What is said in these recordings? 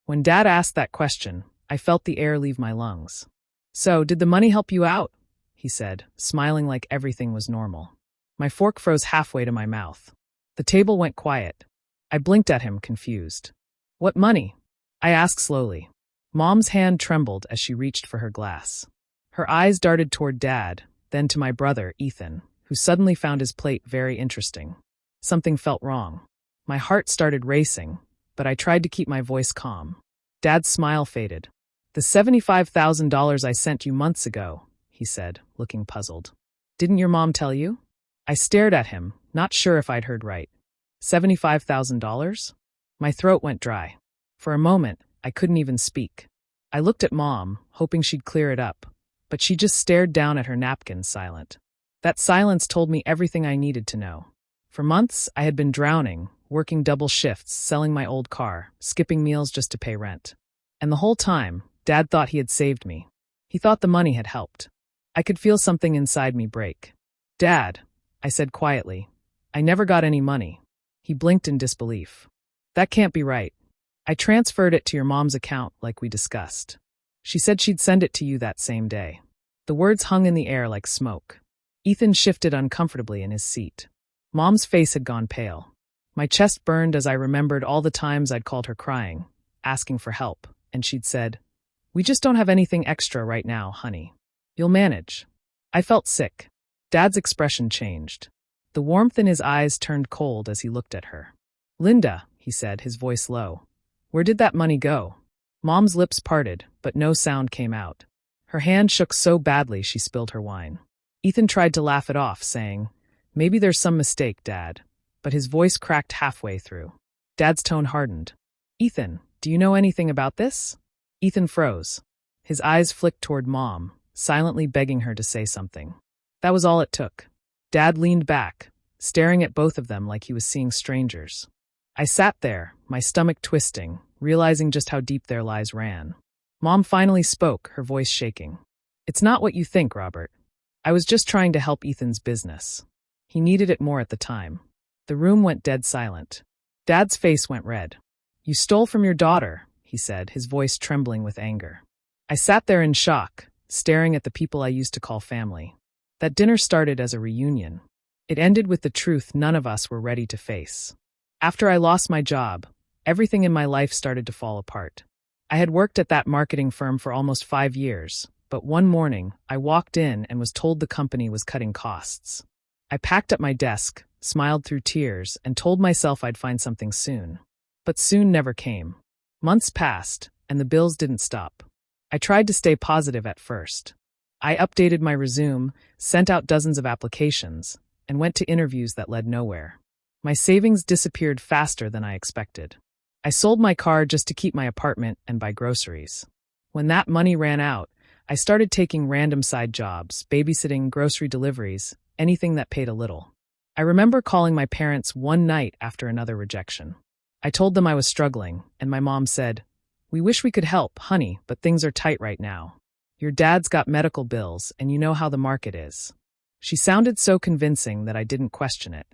When Dad asked that question, I felt the air leave my lungs. "So, did the money help you out?" he said, smiling like everything was normal. My fork froze halfway to my mouth. The table went quiet. I blinked at him, confused. "What money?" I asked slowly. Mom's hand trembled as she reached for her glass. Her eyes darted toward Dad, then to my brother, Ethan, who suddenly found his plate very interesting. Something felt wrong. My heart started racing, but I tried to keep my voice calm. Dad's smile faded. "The $75,000 I sent you months ago," he said, looking puzzled. "Didn't your mom tell you?" I stared at him, not sure if I'd heard right. $75,000? My throat went dry. For a moment, I couldn't even speak. I looked at Mom, hoping she'd clear it up, but she just stared down at her napkin, silent. That silence told me everything I needed to know. For months, I had been drowning, working double shifts, selling my old car, skipping meals just to pay rent. And the whole time, Dad thought he had saved me. He thought the money had helped. I could feel something inside me break. "Dad," I said quietly, "I never got any money." He blinked in disbelief. "That can't be right. I transferred it to your mom's account like we discussed. She said she'd send it to you that same day." The words hung in the air like smoke. Ethan shifted uncomfortably in his seat. Mom's face had gone pale. My chest burned as I remembered all the times I'd called her crying, asking for help, and she'd said, "We just don't have anything extra right now, honey. You'll manage." I felt sick. Dad's expression changed. The warmth in his eyes turned cold as he looked at her. "Linda," he said, his voice low, "where did that money go?" Mom's lips parted, but no sound came out. Her hand shook so badly she spilled her wine. Ethan tried to laugh it off, saying, "Maybe there's some mistake, Dad," but his voice cracked halfway through. Dad's tone hardened. "Ethan, do you know anything about this?" Ethan froze. His eyes flicked toward Mom, silently begging her to say something. That was all it took. Dad leaned back, staring at both of them like he was seeing strangers. I sat there, my stomach twisting, realizing just how deep their lies ran. Mom finally spoke, her voice shaking. "It's not what you think, Robert. I was just trying to help Ethan's business. He needed it more at the time." The room went dead silent. Dad's face went red. "You stole from your daughter," he said, his voice trembling with anger. I sat there in shock, staring at the people I used to call family. That dinner started as a reunion. It ended with the truth none of us were ready to face. After I lost my job, everything in my life started to fall apart. I had worked at that marketing firm for almost 5 years, but one morning, I walked in and was told the company was cutting costs. I packed up my desk, smiled through tears, and told myself I'd find something soon. But soon never came. Months passed, and the bills didn't stop. I tried to stay positive at first. I updated my resume, sent out dozens of applications, and went to interviews that led nowhere. My savings disappeared faster than I expected. I sold my car just to keep my apartment and buy groceries. When that money ran out, I started taking random side jobs, babysitting, grocery deliveries, anything that paid a little. I remember calling my parents one night after another rejection. I told them I was struggling, and my mom said, "We wish we could help, honey, but things are tight right now. Your dad's got medical bills, and you know how the market is." She sounded so convincing that I didn't question it.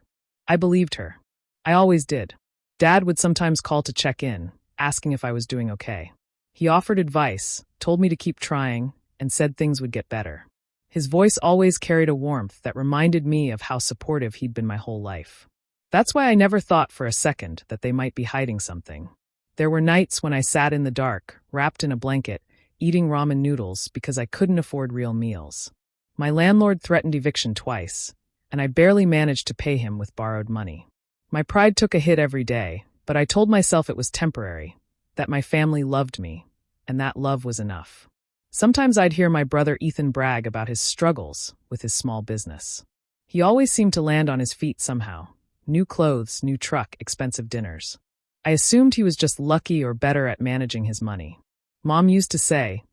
I believed her. I always did. Dad would sometimes call to check in, asking if I was doing okay. He offered advice, told me to keep trying, and said things would get better. His voice always carried a warmth that reminded me of how supportive he'd been my whole life. That's why I never thought for a second that they might be hiding something. There were nights when I sat in the dark, wrapped in a blanket, eating ramen noodles because I couldn't afford real meals. My landlord threatened eviction twice, and I barely managed to pay him with borrowed money. My pride took a hit every day, but I told myself it was temporary, that my family loved me, and that love was enough. Sometimes I'd hear my brother Ethan brag about his struggles with his small business. He always seemed to land on his feet somehow. New clothes, new truck, expensive dinners. I assumed he was just lucky or better at managing his money. Mom used to say,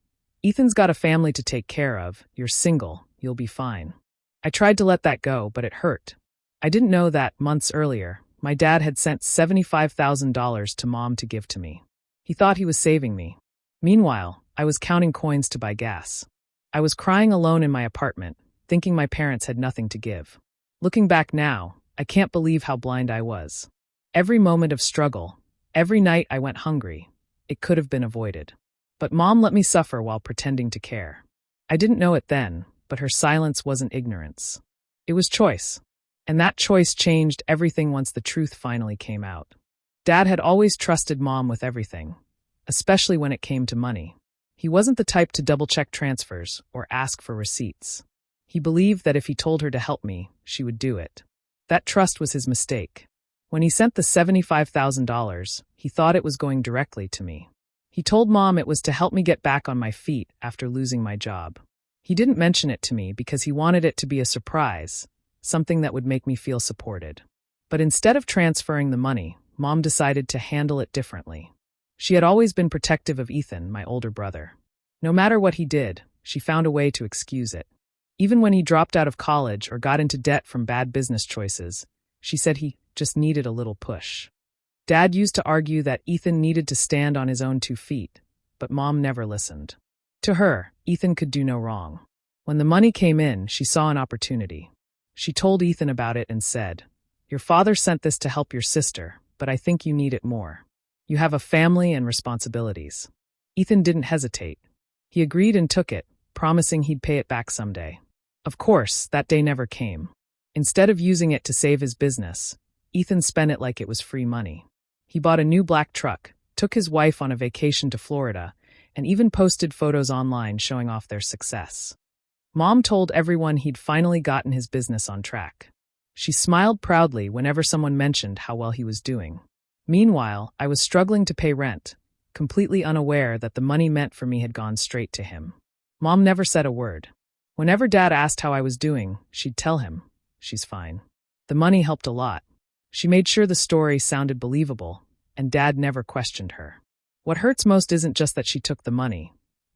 "Ethan's got a family to take care of. You're single. You'll be fine." I tried to let that go, but it hurt. I didn't know that, months earlier, my dad had sent $75,000 to Mom to give to me. He thought he was saving me. Meanwhile, I was counting coins to buy gas. I was crying alone in my apartment, thinking my parents had nothing to give. Looking back now, I can't believe how blind I was. Every moment of struggle, every night I went hungry, It could have been avoided. But Mom let me suffer while pretending to care. I didn't know it then, but her silence wasn't ignorance. It was choice. And that choice changed everything once the truth finally came out. Dad had always trusted Mom with everything, especially when it came to money. He wasn't the type to double-check transfers or ask for receipts. He believed that if he told her to help me, she would do it. That trust was his mistake. When he sent the $75,000, he thought it was going directly to me. He told Mom it was to help me get back on my feet after losing my job. He didn't mention it to me because he wanted it to be a surprise, something that would make me feel supported. But instead of transferring the money, Mom decided to handle it differently. She had always been protective of Ethan, my older brother. No matter what he did, she found a way to excuse it. Even when he dropped out of college or got into debt from bad business choices, she said he just needed a little push. Dad used to argue that Ethan needed to stand on his own 2 feet, but Mom never listened. To her, Ethan could do no wrong. When the money came in, she saw an opportunity. She told Ethan about it and said, "Your father sent this to help your sister, but I think you need it more. You have a family and responsibilities." Ethan didn't hesitate. He agreed and took it, promising he'd pay it back someday. Of course, that day never came. Instead of using it to save his business, Ethan spent it like it was free money. He bought a new black truck, took his wife on a vacation to Florida, and even posted photos online showing off their success. Mom told everyone he'd finally gotten his business on track. She smiled proudly whenever someone mentioned how well he was doing. Meanwhile, I was struggling to pay rent, completely unaware that the money meant for me had gone straight to him. Mom never said a word. Whenever Dad asked how I was doing, she'd tell him, "She's fine." The money helped a lot. She made sure the story sounded believable, and Dad never questioned her. What hurts most isn't just that she took the money.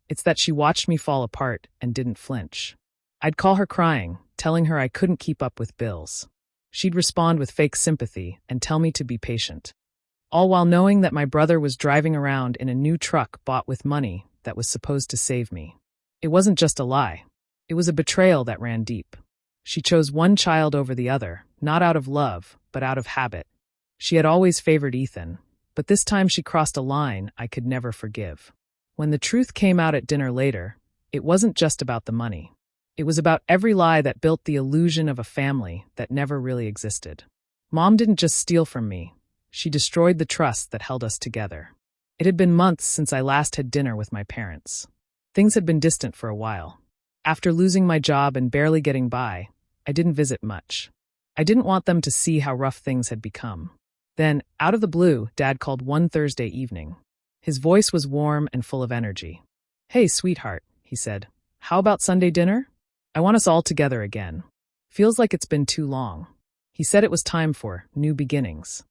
It's that she watched me fall apart and didn't flinch. I'd call her crying, telling her I couldn't keep up with bills. She'd respond with fake sympathy and tell me to be patient. All while knowing that my brother was driving around in a new truck bought with money that was supposed to save me. It wasn't just a lie. It was a betrayal that ran deep. She chose one child over the other, not out of love, but out of habit. She had always favored Ethan, but this time she crossed a line I could never forgive. When the truth came out at dinner later, it wasn't just about the money. It was about every lie that built the illusion of a family that never really existed. Mom didn't just steal from me. She destroyed the trust that held us together. It had been months since I last had dinner with my parents. Things had been distant for a while. After losing my job and barely getting by, I didn't visit much. I didn't want them to see how rough things had become. Then, out of the blue, Dad called one Thursday evening. His voice was warm and full of energy. "Hey, sweetheart," he said. "How about Sunday dinner? I want us all together again. Feels like it's been too long." He said it was time for new beginnings.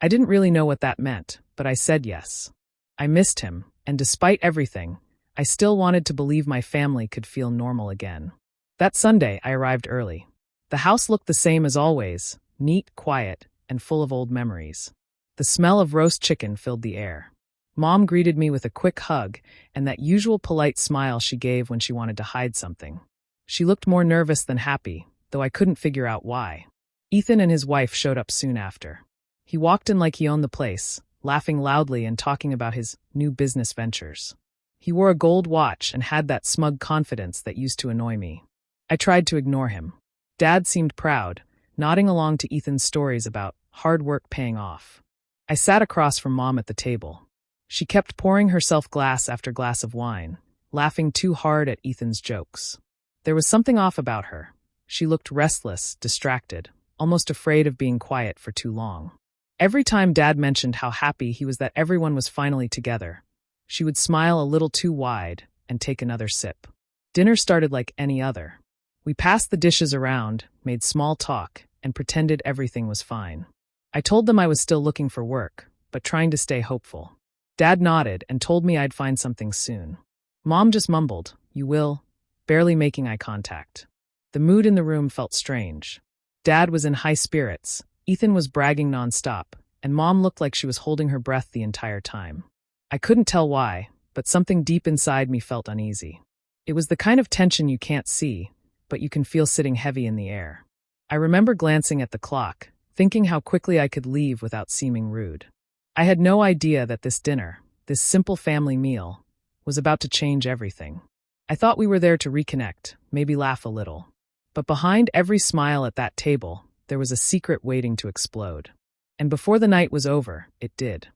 I didn't really know what that meant, but I said yes. I missed him, and despite everything, I still wanted to believe my family could feel normal again. That Sunday, I arrived early. The house looked the same as always, neat, quiet, and full of old memories. The smell of roast chicken filled the air. Mom greeted me with a quick hug and that usual polite smile she gave when she wanted to hide something. She looked more nervous than happy, though I couldn't figure out why. Ethan and his wife showed up soon after. He walked in like he owned the place, laughing loudly and talking about his new business ventures. He wore a gold watch and had that smug confidence that used to annoy me. I tried to ignore him. Dad seemed proud, nodding along to Ethan's stories about hard work paying off. I sat across from Mom at the table. She kept pouring herself glass after glass of wine, laughing too hard at Ethan's jokes. There was something off about her. She looked restless, distracted, almost afraid of being quiet for too long. Every time Dad mentioned how happy he was that everyone was finally together, she would smile a little too wide and take another sip. Dinner started like any other. We passed the dishes around, made small talk, and pretended everything was fine. I told them I was still looking for work, but trying to stay hopeful. Dad nodded and told me I'd find something soon. Mom just mumbled, "You will," barely making eye contact. The mood in the room felt strange. Dad was in high spirits, Ethan was bragging nonstop, and Mom looked like she was holding her breath the entire time. I couldn't tell why, but something deep inside me felt uneasy. It was the kind of tension you can't see, but you can feel sitting heavy in the air. I remember glancing at the clock, thinking how quickly I could leave without seeming rude. I had no idea that this dinner, this simple family meal, was about to change everything. I thought we were there to reconnect, maybe laugh a little. But behind every smile at that table, there was a secret waiting to explode. And before the night was over, it did.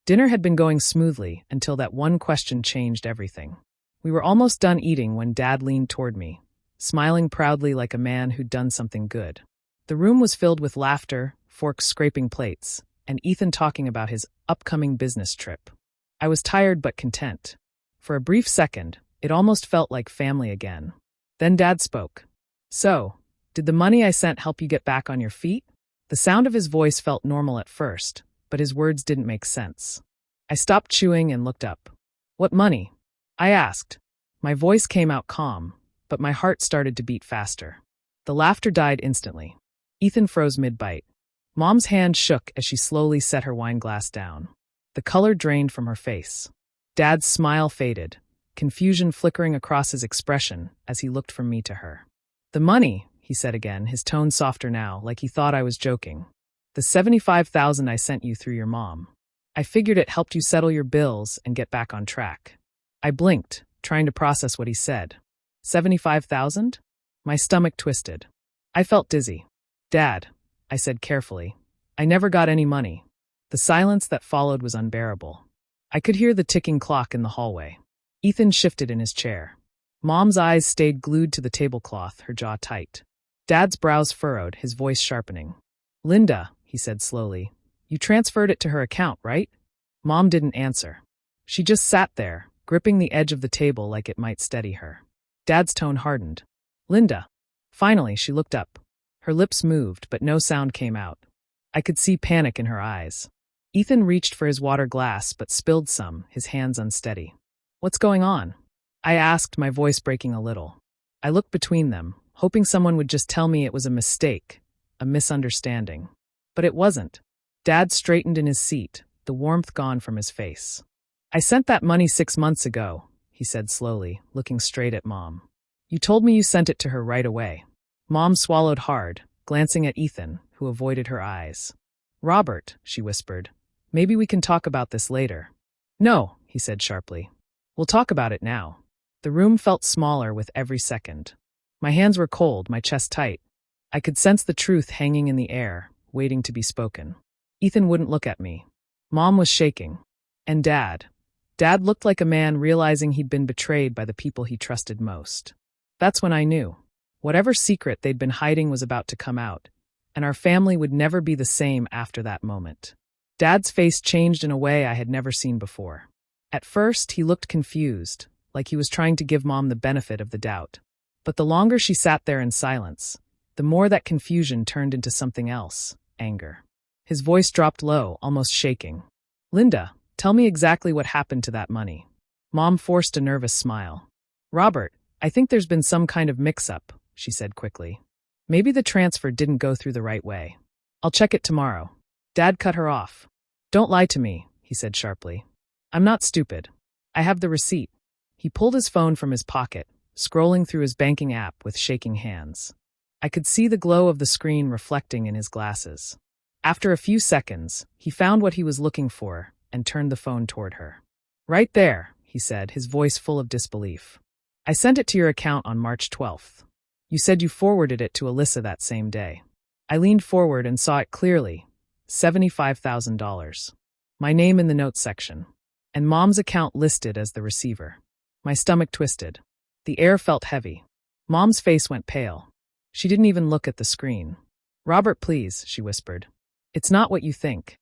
Dinner had been going smoothly until that one question changed everything. We were almost done eating when Dad leaned toward me, smiling proudly like a man who'd done something good. The room was filled with laughter, forks scraping plates, and Ethan talking about his upcoming business trip. I was tired but content. For a brief second, it almost felt like family again. Then Dad spoke. "So, did the money I sent help you get back on your feet?" The sound of his voice felt normal at first, but his words didn't make sense. I stopped chewing and looked up. "What money?" I asked. My voice came out calm, but my heart started to beat faster. The laughter died instantly. Ethan froze mid-bite. Mom's hand shook as she slowly set her wine glass down. The color drained from her face. Dad's smile faded, confusion flickering across his expression as he looked from me to her. "The money," he said again, his tone softer now, like he thought I was joking. "The $75,000 I sent you through your mom. I figured it helped you settle your bills and get back on track." I blinked, trying to process what he said. 75,000? My stomach twisted. I felt dizzy. "Dad," I said carefully, "I never got any money." The silence that followed was unbearable. I could hear the ticking clock in the hallway. Ethan shifted in his chair. Mom's eyes stayed glued to the tablecloth, her jaw tight. Dad's brows furrowed, his voice sharpening. "Linda," he said slowly, "you transferred it to her account, right?" Mom didn't answer. She just sat there, gripping the edge of the table like it might steady her. Dad's tone hardened. "Linda." Finally, she looked up. Her lips moved, but no sound came out. I could see panic in her eyes. Ethan reached for his water glass but spilled some, his hands unsteady. "What's going on?" I asked, my voice breaking a little. I looked between them, hoping someone would just tell me it was a mistake, a misunderstanding. But it wasn't. Dad straightened in his seat, the warmth gone from his face. "I sent that money 6 months ago," he said slowly, looking straight at Mom. "You told me you sent it to her right away." Mom swallowed hard, glancing at Ethan, who avoided her eyes. "Robert," she whispered, "maybe we can talk about this later." "No," he said sharply. "We'll talk about it now." The room felt smaller with every second. My hands were cold, my chest tight. I could sense the truth hanging in the air, waiting to be spoken. Ethan wouldn't look at me. Mom was shaking. And Dad. Dad looked like a man realizing he'd been betrayed by the people he trusted most. That's when I knew. Whatever secret they'd been hiding was about to come out, and our family would never be the same after that moment. Dad's face changed in a way I had never seen before. At first, he looked confused, like he was trying to give Mom the benefit of the doubt. But the longer she sat there in silence, the more that confusion turned into something else, anger. His voice dropped low, almost shaking. "Linda, tell me exactly what happened to that money." Mom forced a nervous smile. "Robert, I think there's been some kind of mix-up," she said quickly. "Maybe the transfer didn't go through the right way. I'll check it tomorrow." Dad cut her off. "Don't lie to me," he said sharply. "I'm not stupid. I have the receipt." He pulled his phone from his pocket, scrolling through his banking app with shaking hands. I could see the glow of the screen reflecting in his glasses. After a few seconds, he found what he was looking for and turned the phone toward her. "Right there," he said, his voice full of disbelief. "I sent it to your account on March 12th. You said you forwarded it to Alyssa that same day." I leaned forward and saw it clearly. $75,000. My name in the notes section. And Mom's account listed as the receiver. My stomach twisted. The air felt heavy. Mom's face went pale. She didn't even look at the screen. "Robert, please," she whispered. "It's not what you think."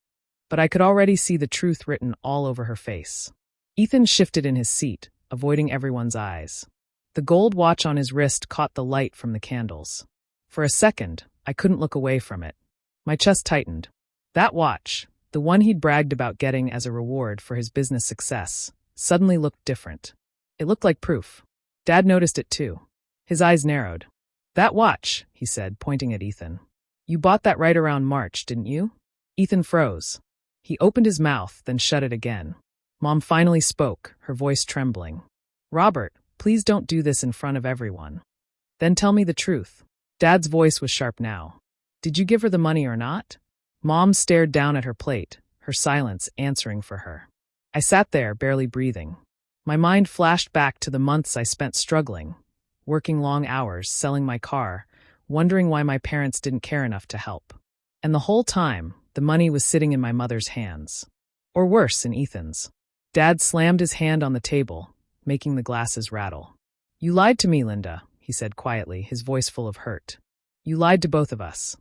But I could already see the truth written all over her face. Ethan shifted in his seat, avoiding everyone's eyes. The gold watch on his wrist caught the light from the candles. For a second, I couldn't look away from it. My chest tightened. That watch, the one he'd bragged about getting as a reward for his business success, suddenly looked different. It looked like proof. Dad noticed it too. His eyes narrowed. "That watch," he said, pointing at Ethan. "You bought that right around March, didn't you?" Ethan froze. He opened his mouth, then shut it again. Mom finally spoke, her voice trembling. "Robert, please don't do this in front of everyone. Then tell me the truth." Dad's voice was sharp now. "Did you give her the money or not?" Mom stared down at her plate, her silence answering for her. I sat there, barely breathing. My mind flashed back to the months I spent struggling, working long hours, selling my car, wondering why my parents didn't care enough to help. And the whole time, the money was sitting in my mother's hands. Or worse, in Ethan's. Dad slammed his hand on the table, making the glasses rattle. "You lied to me, Linda," he said quietly, his voice full of hurt. "You lied to both of us."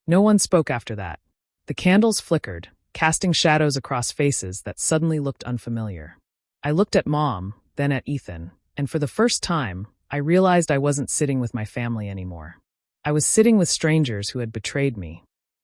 No one spoke after that. The candles flickered, casting shadows across faces that suddenly looked unfamiliar. I looked at Mom, then at Ethan, and for the first time, I realized I wasn't sitting with my family anymore. I was sitting with strangers who had betrayed me.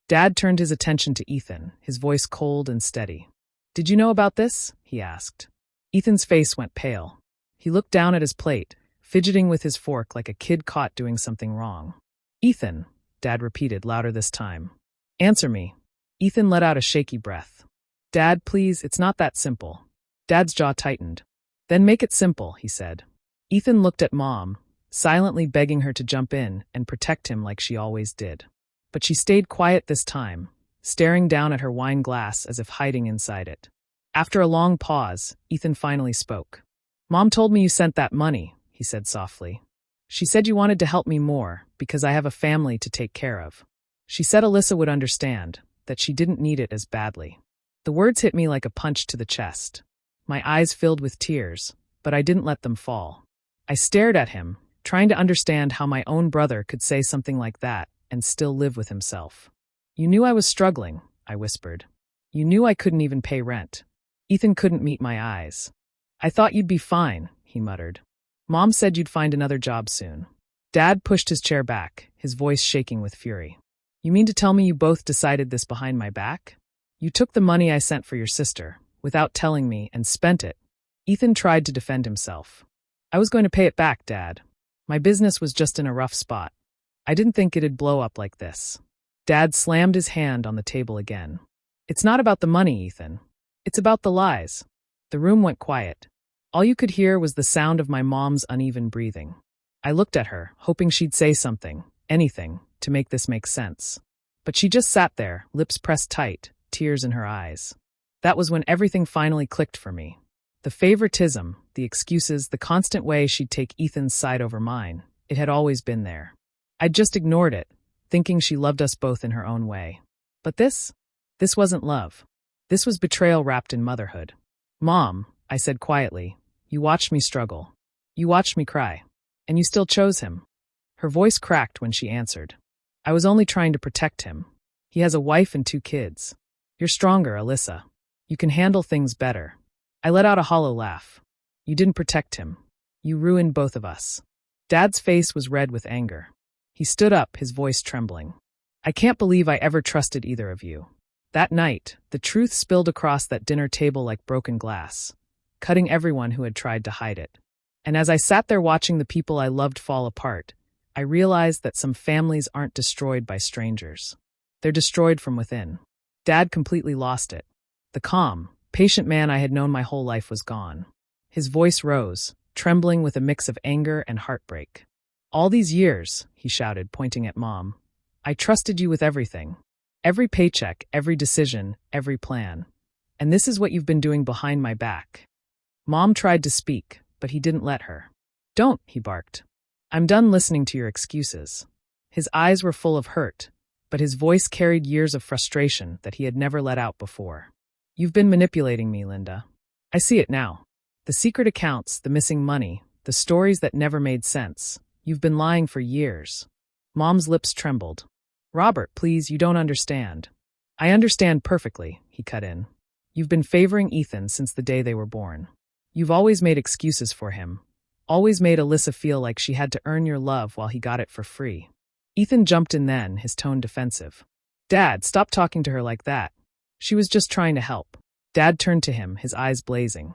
Dad turned his attention to Ethan, his voice cold and steady. "Did you know about this?" he asked. Ethan's face went pale. He looked down at his plate, fidgeting with his fork like a kid caught doing something wrong. "Ethan," Dad repeated louder this time. "Answer me." Ethan let out a shaky breath. "Dad, please, it's not that simple." Dad's jaw tightened. "Then make it simple," he said. Ethan looked at Mom, silently begging her to jump in and protect him like she always did. But she stayed quiet this time, staring down at her wine glass as if hiding inside it. After a long pause, Ethan finally spoke. "Mom told me you sent that money," he said softly. "She said you wanted to help me more because I have a family to take care of. She said Alyssa would understand, that she didn't need it as badly." The words hit me like a punch to the chest. My eyes filled with tears, but I didn't let them fall. I stared at him, trying to understand how my own brother could say something like that and still live with himself. "You knew I was struggling," I whispered. "You knew I couldn't even pay rent." Ethan couldn't meet my eyes. "I thought you'd be fine," he muttered. "Mom said you'd find another job soon." Dad pushed his chair back, his voice shaking with fury. "You mean to tell me you both decided this behind my back? You took the money I sent for your sister, without telling me, and spent it." Ethan tried to defend himself. "I was going to pay it back, Dad. My business was just in a rough spot. I didn't think it'd blow up like this." Dad slammed his hand on the table again. "It's not about the money, Ethan. It's about the lies." The room went quiet. All you could hear was the sound of my mom's uneven breathing. I looked at her, hoping she'd say something, anything, to make this make sense. But she just sat there, lips pressed tight, tears in her eyes. That was when everything finally clicked for me. The favoritism, the excuses, the constant way she'd take Ethan's side over mine, it had always been there. I'd just ignored it, thinking she loved us both in her own way. But this wasn't love. This was betrayal wrapped in motherhood. "Mom," I said quietly, "you watched me struggle. You watched me cry. And you still chose him." Her voice cracked when she answered. "I was only trying to protect him. He has a wife and 2 kids. You're stronger, Alyssa. You can handle things better." I let out a hollow laugh. "You didn't protect him. You ruined both of us." Dad's face was red with anger. He stood up, his voice trembling. "I can't believe I ever trusted either of you." That night, the truth spilled across that dinner table like broken glass, cutting everyone who had tried to hide it. And as I sat there watching the people I loved fall apart, I realized that some families aren't destroyed by strangers. They're destroyed from within. Dad completely lost it. The calm, patient man I had known my whole life was gone. His voice rose, trembling with a mix of anger and heartbreak. "All these years," he shouted, pointing at Mom, "I trusted you with everything. Every paycheck, every decision, every plan. And this is what you've been doing behind my back." Mom tried to speak, but he didn't let her. "Don't," he barked. "I'm done listening to your excuses." His eyes were full of hurt, but his voice carried years of frustration that he had never let out before. "You've been manipulating me, Linda. I see it now. The secret accounts, the missing money, the stories that never made sense. You've been lying for years." Mom's lips trembled. "Robert, please, you don't understand." "I understand perfectly," he cut in. "You've been favoring Ethan since the day they were born. You've always made excuses for him. Always made Alyssa feel like she had to earn your love while he got it for free." Ethan jumped in then, his tone defensive. "Dad, stop talking to her like that. She was just trying to help." Dad turned to him, his eyes blazing.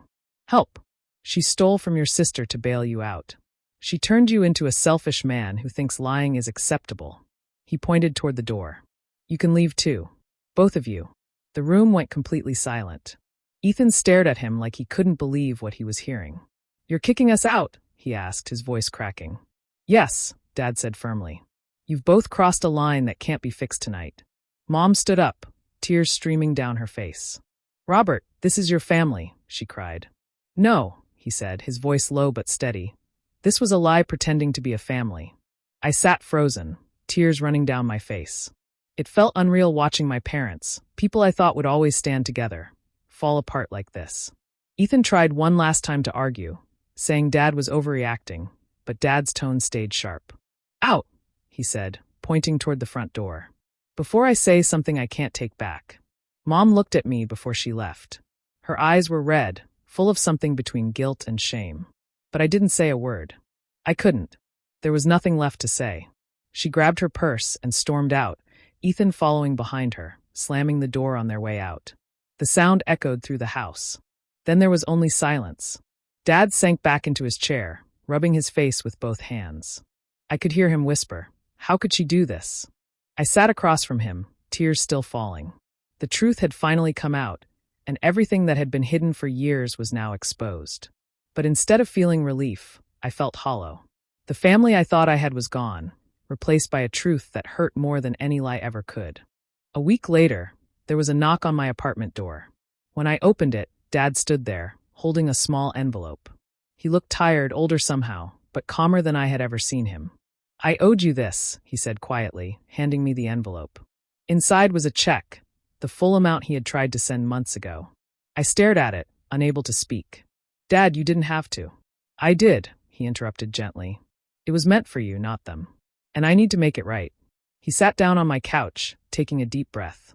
"Help? She stole from your sister to bail you out. She turned you into a selfish man who thinks lying is acceptable." He pointed toward the door. "You can leave too. Both of you." The room went completely silent. Ethan stared at him like he couldn't believe what he was hearing. "You're kicking us out?" he asked, his voice cracking. "Yes," Dad said firmly. "You've both crossed a line that can't be fixed tonight." Mom stood up, tears streaming down her face. "Robert, This is your family, she cried. No, he said, his voice low but steady. This was a lie pretending to be a family. I sat frozen, tears running down my face. It felt unreal watching my parents, people I thought would always stand together, fall apart like this. Ethan tried one last time to argue, saying Dad was overreacting, but Dad's tone stayed sharp. Out, he said, pointing toward the front door. Before I say something I can't take back. Mom looked at me before she left. Her eyes were red, full of something between guilt and shame. But I didn't say a word. I couldn't. There was nothing left to say. She grabbed her purse and stormed out, Ethan following behind her, slamming the door on their way out. The sound echoed through the house. Then there was only silence. Dad sank back into his chair, rubbing his face with both hands. I could hear him whisper, "How could she do this?" I sat across from him, tears still falling. The truth had finally come out, and everything that had been hidden for years was now exposed. But instead of feeling relief, I felt hollow. The family I thought I had was gone, replaced by a truth that hurt more than any lie ever could. A week later, there was a knock on my apartment door. When I opened it, Dad stood there, holding a small envelope. He looked tired, older somehow, but calmer than I had ever seen him. I owed you this, he said quietly, handing me the envelope. Inside was a check, the full amount he had tried to send months ago. I stared at it, unable to speak. Dad, you didn't have to. I did, he interrupted gently. It was meant for you, not them. And I need to make it right. He sat down on my couch, taking a deep breath.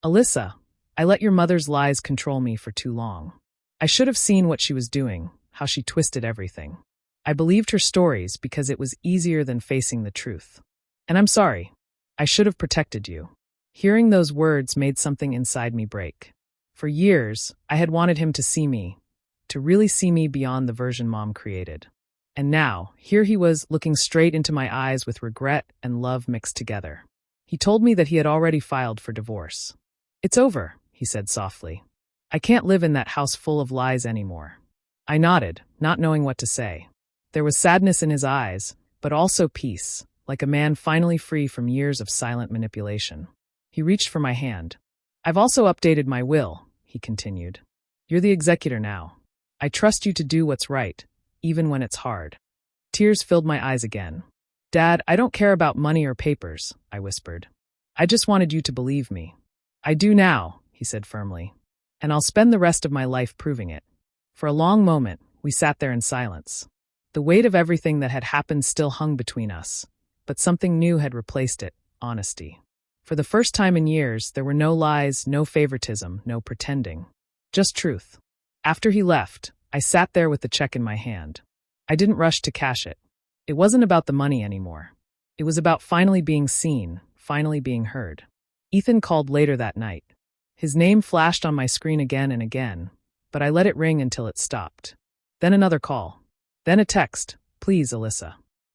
Alyssa, I let your mother's lies control me for too long. I should have seen what she was doing, how she twisted everything. I believed her stories because it was easier than facing the truth. And I'm sorry. I should have protected you. Hearing those words made something inside me break. For years, I had wanted him to see me, to really see me beyond the version Mom created. And now, here he was looking straight into my eyes with regret and love mixed together. He told me that he had already filed for divorce. It's over, he said softly. I can't live in that house full of lies anymore. I nodded, not knowing what to say. There was sadness in his eyes, but also peace, like a man finally free from years of silent manipulation. He reached for my hand. I've also updated my will, he continued. You're the executor now. I trust you to do what's right, even when it's hard. Tears filled my eyes again. Dad, I don't care about money or papers, I whispered. I just wanted you to believe me. I do now, he said firmly. And I'll spend the rest of my life proving it. For a long moment, we sat there in silence. The weight of everything that had happened still hung between us, but something new had replaced it, honesty. For the first time in years, there were no lies, no favoritism, no pretending. Just truth. After he left, I sat there with the check in my hand. I didn't rush to cash it. It wasn't about the money anymore. It was about finally being seen, finally being heard. Ethan called later that night. His name flashed on my screen again and again, but I let it ring until it stopped. Then another call. Then a text. Please, Alyssa.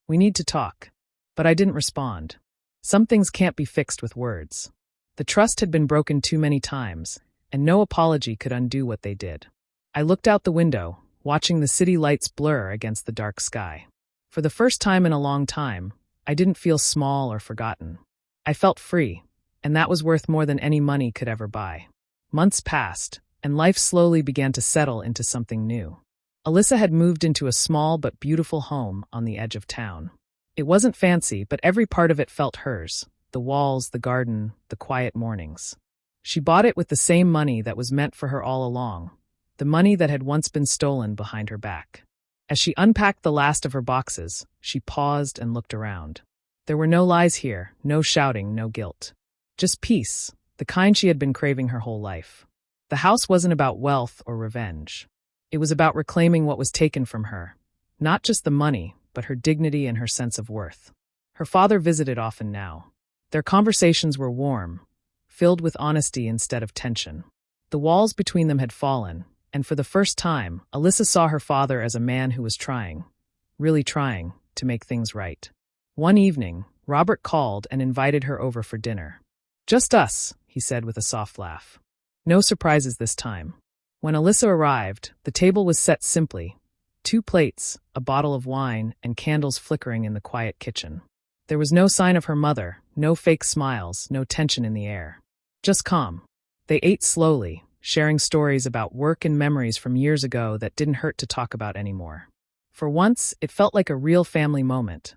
We need to talk. But I didn't respond. Some things can't be fixed with words. The trust had been broken too many times, and no apology could undo what they did. I looked out the window, watching the city lights blur against the dark sky. For the first time in a long time, I didn't feel small or forgotten. I felt free, and that was worth more than any money could ever buy. Months passed, and life slowly began to settle into something new. Alyssa had moved into a small but beautiful home on the edge of town. It wasn't fancy, but every part of it felt hers. The walls, the garden, the quiet mornings. She bought it with the same money that was meant for her all along, the money that had once been stolen behind her back. As she unpacked the last of her boxes, she paused and looked around. There were no lies here, no shouting, no guilt. Just peace, the kind she had been craving her whole life. The house wasn't about wealth or revenge. It was about reclaiming what was taken from her. Not just the money, but her dignity and her sense of worth. Her father visited often now. Their conversations were warm, filled with honesty instead of tension. The walls between them had fallen, and for the first time, Alyssa saw her father as a man who was trying, really trying, to make things right. One evening, Robert called and invited her over for dinner. Just us, he said with a soft laugh. No surprises this time. When Alyssa arrived, the table was set simply. 2 plates, a bottle of wine, and candles flickering in the quiet kitchen. There was no sign of her mother, no fake smiles, no tension in the air. Just calm. They ate slowly, sharing stories about work and memories from years ago that didn't hurt to talk about anymore. For once, it felt like a real family moment,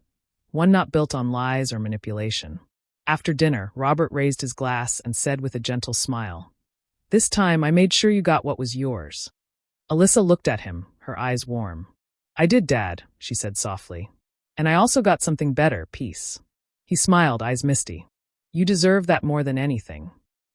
one not built on lies or manipulation. After dinner, Robert raised his glass and said with a gentle smile, "This time I made sure you got what was yours." Alyssa looked at him, her eyes warm. "I did, Dad," she said softly. "And I also got something better, peace." He smiled, eyes misty. "You deserve that more than anything."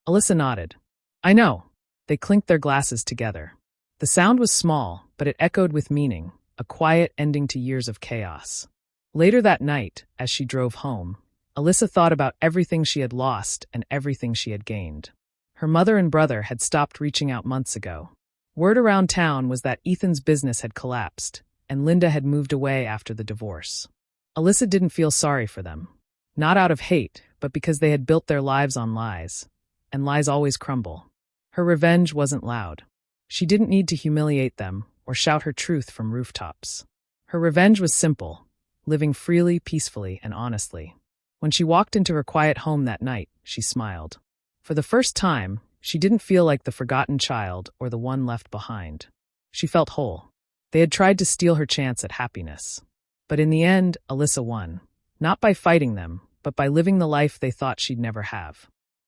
Alyssa nodded. "I know." They clinked their glasses together. The sound was small, but it echoed with meaning, a quiet ending to years of chaos. Later that night, as she drove home, Alyssa thought about everything she had lost and everything she had gained. Her mother and brother had stopped reaching out months ago. Word around town was that Ethan's business had collapsed, and Linda had moved away after the divorce. Alyssa didn't feel sorry for them. Not out of hate, but because they had built their lives on lies, and lies always crumble. Her revenge wasn't loud. She didn't need to humiliate them or shout her truth from rooftops. Her revenge was simple, living freely, peacefully, and honestly. When she walked into her quiet home that night, she smiled. For the first time, she didn't feel like the forgotten child or the one left behind. She felt whole. They had tried to steal her chance at happiness. But in the end, Alyssa won. Not by fighting them, but by living the life they thought she'd never have.